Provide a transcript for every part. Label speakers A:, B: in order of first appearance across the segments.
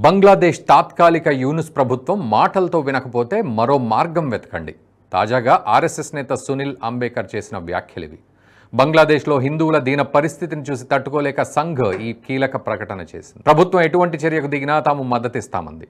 A: బంగ్లాదేశ్ తాత్కాలిక యూనుస్ ప్రభుత్వం మాటలతో వినకపోతే మరో మార్గం వెతకండి. తాజాగా ఆర్ఎస్ఎస్ నేత సునీల్ అంబేకర్ చేసిన వ్యాఖ్యలివి. బంగ్లాదేశ్లో హిందువుల దీన పరిస్థితిని చూసి తట్టుకోలేక సంఘ్ ఈ కీలక ప్రకటన చేసింది. ప్రభుత్వం ఎటువంటి చర్యకు దిగినా తాము మద్దతిస్తామంది.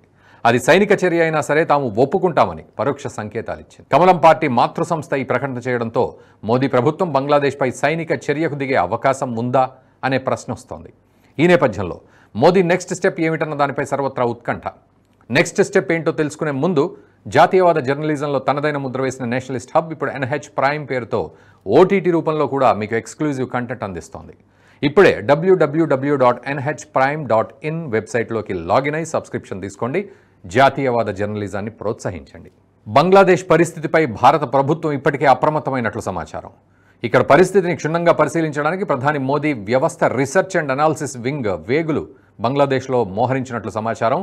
A: అది సైనిక చర్య అయినా సరే తాము ఒప్పుకుంటామని పరోక్ష సంకేతాలు ఇచ్చింది. కమలం పార్టీ మాతృ సంస్థ ఈ ప్రకటన చేయడంతో మోదీ ప్రభుత్వం బంగ్లాదేశ్పై సైనిక చర్యకు దిగే అవకాశం ఉందా అనే ప్రశ్న వస్తోంది. ఈ నేపథ్యంలో మోదీ నెక్స్ట్ స్టెప్ ఏమిటన్న దానిపై సర్వత్రా ఉత్కంఠ. నెక్స్ట్ స్టెప్ ఏంటో తెలుసుకునే ముందు జాతీయవాద జర్నలిజంలో తనదైన ముద్ర వేసిన నేషనలిస్ట్ హబ్ ఇప్పుడు NH ప్రైమ్ పేరుతో ఓటీటీ రూపంలో కూడా మీకు ఎక్స్క్లూజివ్ కంటెంట్ అందిస్తోంది. ఇప్పుడే www.nhprime.in వెబ్సైట్లోకి లాగిన్ అయి సబ్స్క్రిప్షన్ తీసుకోండి. జాతీయవాద జర్నలిజాన్ని ప్రోత్సహించండి. బంగ్లాదేశ్ పరిస్థితిపై భారత ప్రభుత్వం ఇప్పటికే అప్రమత్తమైనట్లు సమాచారం. ఇక్కడ పరిస్థితిని క్షుణ్ణంగా పరిశీలించడానికి ప్రధాని మోదీ వ్యవస్థ రీసెర్చ్ అండ్ అనాలిసిస్ వింగ్ వేగులు బంగ్లాదేశ్లో మోహరించినట్లు సమాచారం.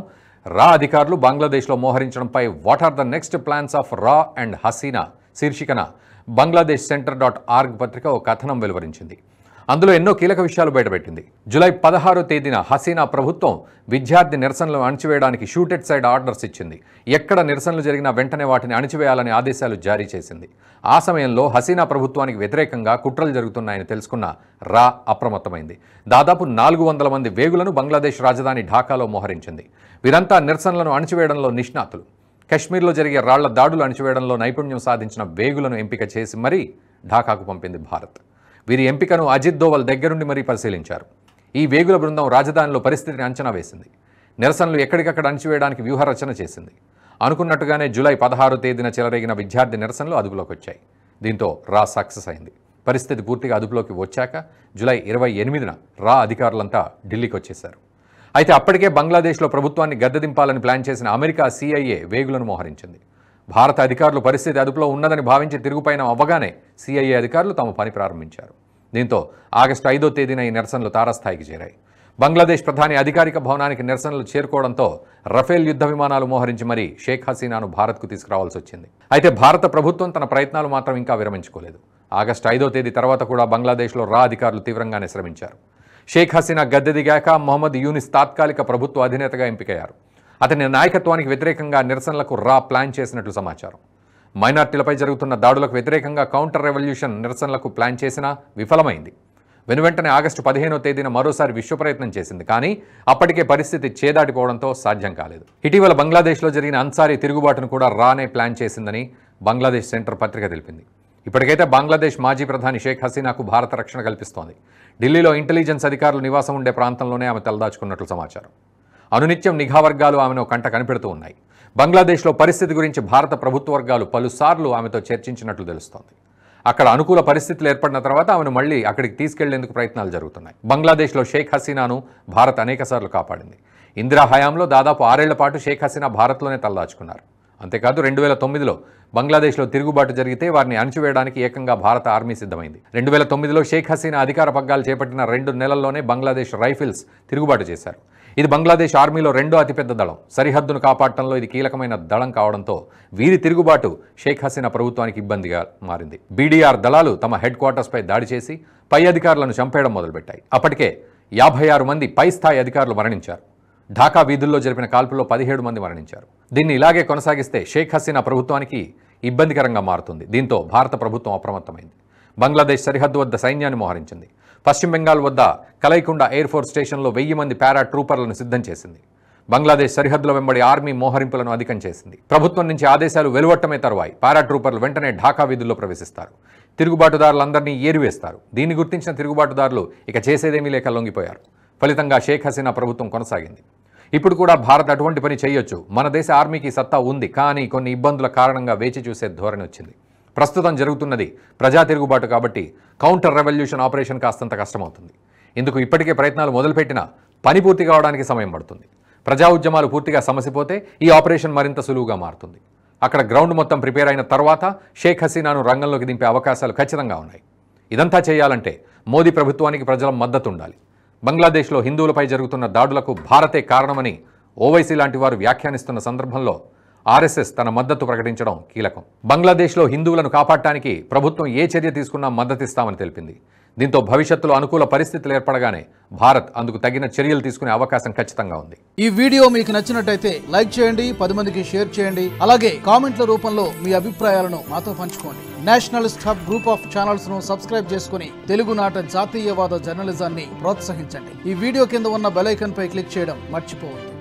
A: రా అధికారులు బంగ్లాదేశ్లో మోహరించడంపై what are the next plans of రా అండ్ హసీనా శీర్షికన బంగ్లాదేశ్ సెంటర్.org పత్రిక ఒక కథనం వెలువరించింది. అందులో ఎన్నో కీలక విషయాలు బయటపెట్టింది. జూలై 16వ తేదీన హసీనా ప్రభుత్వం విద్యార్థి నిరసనలు అణచివేయడానికి షూటెడ్ సైడ్ ఆర్డర్స్ ఇచ్చింది. ఎక్కడ నిరసనలు జరిగినా వెంటనే వాటిని అణచివేయాలని ఆదేశాలు జారీ చేసింది. ఆ సమయంలో హసీనా ప్రభుత్వానికి వ్యతిరేకంగా కుట్రలు జరుగుతున్నాయని తెలుసుకున్న రా అప్రమత్తమైంది. దాదాపు 400 మంది వేగులను బంగ్లాదేశ్ రాజధాని ఢాకాలో మోహరించింది. వీరంతా నిరసనలను అణచివేయడంలో నిష్ణాతులు. కశ్మీర్లో జరిగే రాళ్ల దాడులు అణచివేయడంలో నైపుణ్యం సాధించిన వేగులను ఎంపిక చేసి మరీ ఢాకాకు పంపింది భారత్. వీరి ఎంపికను అజిత్ దోవల్ దగ్గరుండి మరీ పరిశీలించారు. ఈ వేగుల బృందం రాజధానిలో పరిస్థితిని అంచనా వేసింది. నిరసనలు ఎక్కడికక్కడ అణచివేయడానికి వ్యూహరచన చేసింది. అనుకున్నట్టుగానే జూలై 16వ తేదీన చెలరేగిన విద్యార్థి నిరసనలు అదుపులోకి వచ్చాయి. దీంతో రా సక్సెస్ అయింది. పరిస్థితి పూర్తిగా అదుపులోకి వచ్చాక జూలై 28న రా అధికారులంతా ఢిల్లీకి వచ్చేశారు. అయితే అప్పటికే బంగ్లాదేశ్లో ప్రభుత్వాన్ని గద్దెదింపాలని ప్లాన్ చేసిన అమెరికా CIA వేగులను మోహరించింది. భారత అధికారులు పరిస్థితి అదుపులో ఉన్నదని భావించి తిరుగుపైన అవ్వగానే CIA అధికారులు తమ పని ప్రారంభించారు. దీంతో ఆగస్టు 5వ తేదీన ఈ నిరసనలు తారాస్థాయికి చేరాయి. బంగ్లాదేశ్ ప్రధాని అధికారిక భవనానికి నిరసనలు చేరుకోవడంతో రఫేల్ యుద్ధ విమానాలు మోహరించి మరీ షేక్ హసీనాను భారత్కు తీసుకురావాల్సి వచ్చింది. అయితే భారత ప్రభుత్వం తన ప్రయత్నాలు మాత్రం ఇంకా విరమించుకోలేదు. ఆగస్టు 5వ తేదీ తర్వాత కూడా బంగ్లాదేశ్లో రా అధికారులు తీవ్రంగానే శ్రమించారు. షేక్ హసీనా గద్దె దిగాక మొహమ్మద్ యూనిస్ తాత్కాలిక ప్రభుత్వ అధినేతగా ఎంపికయ్యారు. అతని నాయకత్వానికి వ్యతిరేకంగా నిరసనలకు రా ప్లాన్ చేసినట్లు సమాచారం. మైనార్టీలపై జరుగుతున్న దాడులకు వ్యతిరేకంగా కౌంటర్ రెవల్యూషన్ నిరసనలకు ప్లాన్ చేసినా విఫలమైంది. వెనువెంటనే ఆగస్టు 15వ తేదీన మరోసారి విశ్వప్రయత్నం చేసింది. కానీ అప్పటికే పరిస్థితి చేదాటిపోవడంతో సాధ్యం కాలేదు. ఇటీవల బంగ్లాదేశ్లో జరిగిన అన్సారీ తిరుగుబాటును కూడా రానే ప్లాన్ చేసిందని బంగ్లాదేశ్ సెంటర్ పత్రిక తెలిపింది. ఇప్పటికైతే బంగ్లాదేశ్ మాజీ ప్రధాని షేక్ హసీనాకు భారత రక్షణ కల్పిస్తోంది. ఢిల్లీలో ఇంటెలిజెన్స్ అధికారులు నివాసం ఉండే ప్రాంతంలోనే ఆమె తలదాచుకున్నట్లు సమాచారం. అనునిత్యం నిఘా వర్గాలు ఆమెను కంట కనిపెడుతూ ఉన్నాయి. బంగ్లాదేశ్లో పరిస్థితి గురించి భారత ప్రభుత్వ వర్గాలు పలుసార్లు ఆమెతో చర్చించినట్లు తెలుస్తోంది. అక్కడ అనుకూల పరిస్థితులు ఏర్పడిన తర్వాత ఆమెను మళ్లీ అక్కడికి తీసుకెళ్లేందుకు ప్రయత్నాలు జరుగుతున్నాయి. బంగ్లాదేశ్లో షేక్ హసీనాను భారత్ అనేకసార్లు కాపాడింది. ఇందిరా హయాంలో దాదాపు 6 ఏళ్ల పాటు షేక్ హసీనా భారత్లోనే తలదాచుకున్నారు. అంతేకాదు 2009లో బంగ్లాదేశ్లో తిరుగుబాటు జరిగితే వారిని అణచివేయడానికి ఏకంగా భారత ఆర్మీ సిద్ధమైంది. 2009లో షేక్ హసీనా అధికార పగ్గాలు చేపట్టిన 2 నెలల్లోనే బంగ్లాదేశ్ రైఫిల్స్ తిరుగుబాటు చేశారు. ఇది బంగ్లాదేశ్ ఆర్మీలో 2వ అతిపెద్ద దళం. సరిహద్దును కాపాడటంలో ఇది కీలకమైన దళం కావడంతో వీరి తిరుగుబాటు షేక్ హసీనా ప్రభుత్వానికి ఇబ్బందిగా మారింది. BDR దళాలు తమ హెడ్ క్వార్టర్స్పై దాడి చేసి పై అధికారులను చంపేయడం మొదలుపెట్టాయి. అప్పటికే 56 మంది పై స్థాయి అధికారులు మరణించారు. ఢాకా వీధుల్లో జరిపిన కాల్పుల్లో 17 మంది మరణించారు. దీన్ని ఇలాగే కొనసాగిస్తే షేక్ హసీనా ప్రభుత్వానికి ఇబ్బందికరంగా మారుతుంది. దీంతో భారత ప్రభుత్వం అప్రమత్తమైంది. బంగ్లాదేశ్ సరిహద్దు వద్ద సైన్యాన్ని మోహరించింది. పశ్చిమ బెంగాల్ వద్ద కలైకుండ ఎయిర్ ఫోర్స్ స్టేషన్లో 1000 మంది పారా ట్రూపర్లను సిద్ధం చేసింది. బంగ్లాదేశ్ సరిహద్దుల వెంబడి ఆర్మీ మోహరింపులను అధికం చేసింది. ప్రభుత్వం నుంచి ఆదేశాలు వెలువట్టమే తరువాయి పారా ట్రూపర్లు వెంటనే ఢాకా వీధుల్లో ప్రవేశిస్తారు. తిరుగుబాటుదారులందరినీ ఏరివేస్తారు. దీన్ని గుర్తించిన తిరుగుబాటుదారులు ఇక చేసేదేమీ లేక లొంగిపోయారు. ఫలితంగా షేక్ హసీనా ప్రభుత్వం కొనసాగింది. ఇప్పుడు కూడా భారత్ అటువంటి పని చేయొచ్చు, మన దేశ ఆర్మీకి సత్తా ఉంది, కానీ కొన్ని ఇబ్బందుల కారణంగా వేచి చూసే ధోరణి వచ్చింది. ప్రస్తుతం జరుగుతున్నది ప్రజా తిరుగుబాటు కాబట్టి కౌంటర్ రెవల్యూషన్ ఆపరేషన్ కాస్తంత కష్టమవుతుంది. ఇందుకు ఇప్పటికే ప్రయత్నాలు మొదలుపెట్టినా పని పూర్తి కావడానికి సమయం పడుతుంది. ప్రజా ఉద్యమాలు పూర్తిగా సమసిపోతే ఈ ఆపరేషన్ మరింత సులువుగా మారుతుంది. అక్కడ గ్రౌండ్ మొత్తం ప్రిపేర్ అయిన తర్వాత షేక్ హసీనాను రంగంలోకి దింపే అవకాశాలు ఖచ్చితంగా ఉన్నాయి. ఇదంతా చేయాలంటే మోదీ ప్రభుత్వానికి ప్రజల మద్దతు ఉండాలి. బంగ్లాదేశ్లో హిందువులపై జరుగుతున్న దాడులకు భారతే కారణమని ఓవైసీ లాంటి వారు వ్యాఖ్యానిస్తున్న సందర్భంలో RSS తన మద్దతు ప్రకటించడం కీలకం. బంగ్లాదేశ్లో హిందువులను కాపాడటానికి ప్రభుత్వం ఏ చర్య తీసుకున్నా మద్దతిస్తామని తెలిపింది. దీంతో భవిష్యత్తులో అనుకూల పరిస్థితులు ఏర్పడగానే భారత్ అందుకు తగిన చర్యలు తీసుకునే అవకాశం ఖచ్చితంగా ఉంది.
B: ఈ వీడియో మీకు నచ్చినట్టయితే లైక్ చేయండి, 10 మందికి షేర్ చేయండి. అలాగే కామెంట్ల రూపంలో మీ అభిప్రాయాలను మాతో పంచుకోండి. Nationalist hub group of channels ను సబ్స్క్రైబ్ చేసుకుని తెలుగునాట జాతీయవాద జర్నలిజాన్ని ప్రోత్సహించండి. ఈ వీడియో కింద ఉన్న బెల్ ఐకాన్ పై క్లిక్ చేయడం మర్చిపోవద్దు.